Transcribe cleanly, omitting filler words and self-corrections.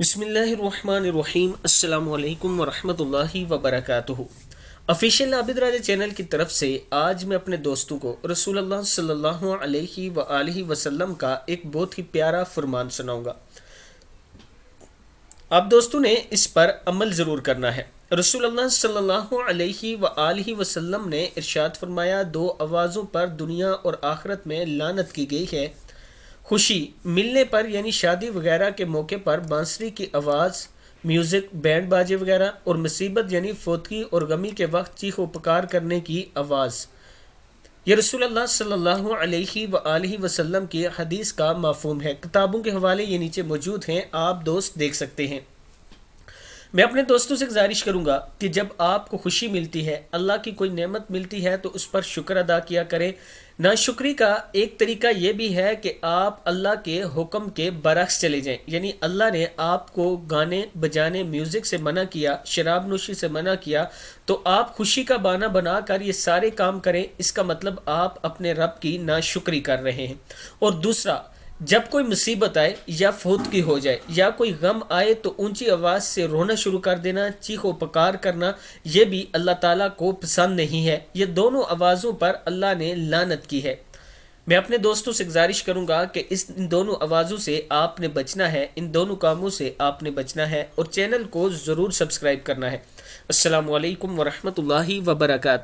بسم اللہ الرحمن الرحیم۔ السلام علیکم ورحمۃ اللہ وبرکاتہ۔ آفیشیل عابد راجہ چینل کی طرف سے آج میں اپنے دوستوں کو رسول اللہ صلی اللہ علیہ وآلہ وسلم کا ایک بہت ہی پیارا فرمان سناؤں گا۔ آپ دوستوں نے اس پر عمل ضرور کرنا ہے۔ رسول اللہ صلی اللہ علیہ وآلہ وسلم نے ارشاد فرمایا، دو آوازوں پر دنیا اور آخرت میں لعنت کی گئی ہے۔ خوشی ملنے پر یعنی شادی وغیرہ کے موقع پر بانسری کی آواز، میوزک، بینڈ باجے وغیرہ، اور مصیبت یعنی فوتگی اور غمی کے وقت چیخ و پکار کرنے کی آواز۔ یہ رسول اللہ صلی اللہ علیہ وآلہ وسلم کی حدیث کا مفہوم ہے۔ کتابوں کے حوالے یہ نیچے موجود ہیں، آپ دوست دیکھ سکتے ہیں۔ میں اپنے دوستوں سے گزارش کروں گا کہ جب آپ کو خوشی ملتی ہے، اللہ کی کوئی نعمت ملتی ہے، تو اس پر شکر ادا کیا کریں۔ ناشکری کا ایک طریقہ یہ بھی ہے کہ آپ اللہ کے حکم کے برعکس چلے جائیں، یعنی اللہ نے آپ کو گانے بجانے، میوزک سے منع کیا، شراب نوشی سے منع کیا، تو آپ خوشی کا بہانہ بنا کر یہ سارے کام کریں، اس کا مطلب آپ اپنے رب کی ناشکری کر رہے ہیں۔ اور دوسرا، جب کوئی مصیبت آئے یا فوتگی ہو جائے یا کوئی غم آئے تو اونچی آواز سے رونا شروع کر دینا، چیخ و پکار کرنا، یہ بھی اللہ تعالیٰ کو پسند نہیں ہے۔ یہ دونوں آوازوں پر اللہ نے لعنت کی ہے۔ میں اپنے دوستوں سے گزارش کروں گا کہ ان دونوں آوازوں سے آپ نے بچنا ہے، ان دونوں کاموں سے آپ نے بچنا ہے، اور چینل کو ضرور سبسکرائب کرنا ہے۔ السلام علیکم ورحمۃ اللہ وبرکاتہ۔